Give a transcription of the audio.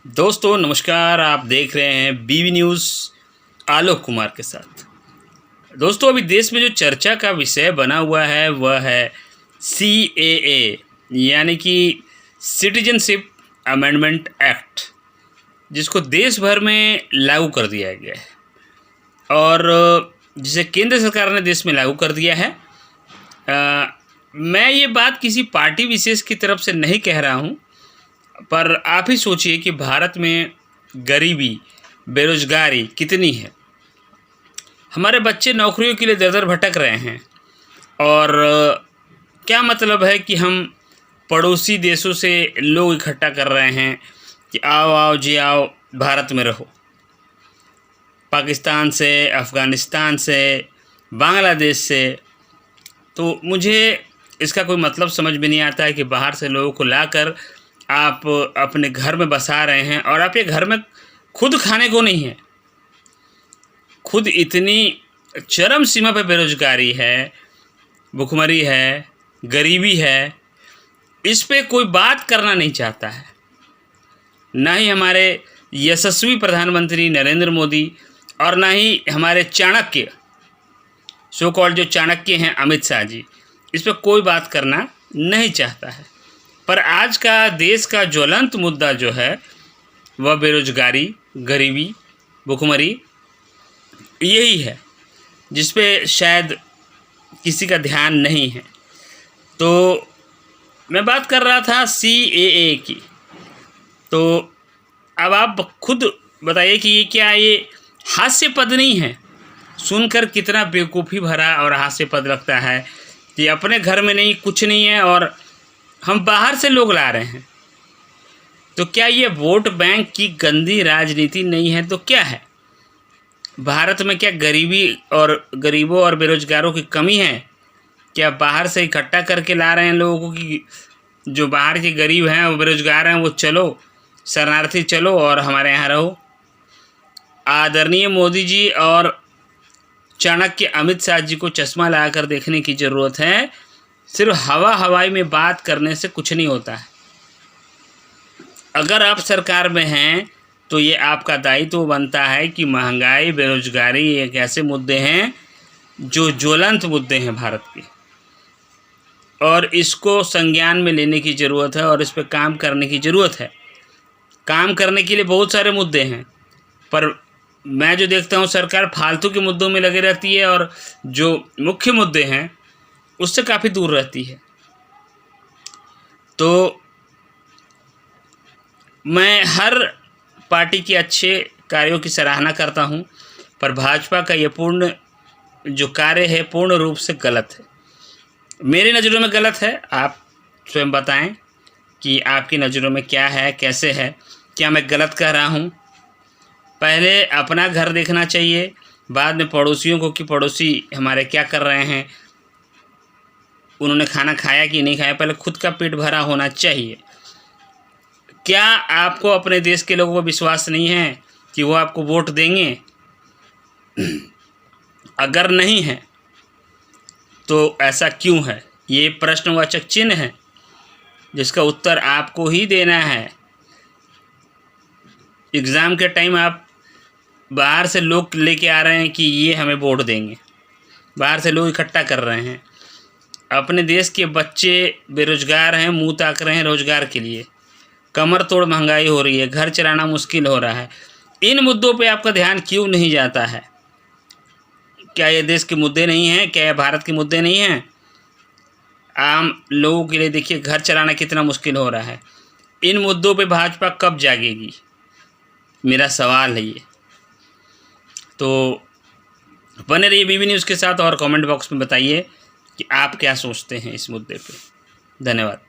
दोस्तों नमस्कार, आप देख रहे हैं बीवी न्यूज़ आलोक कुमार के साथ। दोस्तों अभी देश में जो चर्चा का विषय बना हुआ है वह है CAA यानी कि सिटीजनशिप अमेंडमेंट एक्ट, जिसको देश भर में लागू कर दिया गया है और जिसे केंद्र सरकार ने देश में लागू कर दिया है। मैं ये बात किसी पार्टी विशेष की तरफ से नहीं कह रहा हूँ, पर आप ही सोचिए कि भारत में गरीबी, बेरोजगारी कितनी है। हमारे बच्चे नौकरियों के लिए दर-दर भटक रहे हैं और क्या मतलब है कि हम पड़ोसी देशों से लोग इकट्ठा कर रहे हैं कि आओ आओ जी आओ, भारत में रहो। पाकिस्तान से, अफ़गानिस्तान से, बांग्लादेश से। तो मुझे इसका कोई मतलब समझ में नहीं आता है कि बाहर से लोगों को लाकर आप अपने घर में बसा रहे हैं और आपके घर में खुद खाने को नहीं है। खुद इतनी चरम सीमा पर बेरोजगारी है, भुखमरी है, गरीबी है, इस पे कोई बात करना नहीं चाहता है। ना ही हमारे यशस्वी प्रधानमंत्री नरेंद्र मोदी और ना ही हमारे चाणक्य, सो कॉल्ड जो चाणक्य हैं अमित शाह जी, इस पर कोई बात करना नहीं चाहता है। पर आज का देश का ज्वलंत मुद्दा जो है वह बेरोजगारी, गरीबी, भुखमरी यही है, जिस पे शायद किसी का ध्यान नहीं है। तो मैं बात कर रहा था CAA की। तो अब आप खुद बताइए कि ये हास्यपद नहीं है। सुनकर कितना बेवकूफ़ी भरा और हास्यपद लगता है कि अपने घर में नहीं, कुछ नहीं है और हम बाहर से लोग ला रहे हैं। तो क्या ये वोट बैंक की गंदी राजनीति नहीं है तो क्या है? भारत में क्या गरीबी और गरीबों और बेरोजगारों की कमी है? क्या बाहर से इकट्ठा करके ला रहे हैं लोगों को कि जो बाहर के गरीब हैं वो बेरोजगार हैं, वो चलो शरणार्थी चलो और हमारे यहाँ रहो? आदरणीय मोदी जी और चाणक्य अमित शाह जी को चश्मा लगाकर देखने की ज़रूरत है। सिर्फ हवाई में बात करने से कुछ नहीं होता है। अगर आप सरकार में हैं तो ये आपका दायित्व बनता है कि महंगाई, बेरोजगारी एक ऐसे मुद्दे हैं जो ज्वलंत मुद्दे हैं भारत के, और इसको संज्ञान में लेने की ज़रूरत है और इस पर काम करने की ज़रूरत है। काम करने के लिए बहुत सारे मुद्दे हैं, पर मैं जो देखता हूँ सरकार फालतू के मुद्दों में लगे रहती है और जो मुख्य मुद्दे हैं उससे काफ़ी दूर रहती है। तो मैं हर पार्टी के अच्छे कार्यों की सराहना करता हूं, पर भाजपा का ये पूर्ण जो कार्य है पूर्ण रूप से गलत है। मेरी नज़रों में गलत है। आप स्वयं बताएं कि आपकी नज़रों में क्या है, कैसे है, क्या मैं गलत कह रहा हूं? पहले अपना घर देखना चाहिए, बाद में पड़ोसियों को कि पड़ोसी हमारे क्या कर रहे हैं, उन्होंने खाना खाया कि नहीं खाया। पहले खुद का पेट भरा होना चाहिए। क्या आपको अपने देश के लोगों को विश्वास नहीं है कि वो आपको वोट देंगे? अगर नहीं है तो ऐसा क्यों है? ये प्रश्नवाचक चिन्ह है जिसका उत्तर आपको ही देना है। एग्ज़ाम के टाइम आप बाहर से लोग लेके आ रहे हैं कि ये हमें वोट देंगे, बाहर से लोग इकट्ठा कर रहे हैं। अपने देश के बच्चे बेरोजगार हैं, मुंह ताक रहे हैं रोजगार के लिए। कमर तोड़ महंगाई हो रही है, घर चलाना मुश्किल हो रहा है। इन मुद्दों पे आपका ध्यान क्यों नहीं जाता है? क्या ये देश के मुद्दे नहीं हैं? क्या ये भारत के मुद्दे नहीं हैं? आम लोगों के लिए देखिए घर चलाना कितना मुश्किल हो रहा है। इन मुद्दों पे भाजपा कब जागेगी? मेरा सवाल है ये। तो बने रहिए बीवी न्यूज़ के साथ और कमेंट बॉक्स में बताइए कि आप क्या सोचते हैं इस मुद्दे पे। धन्यवाद।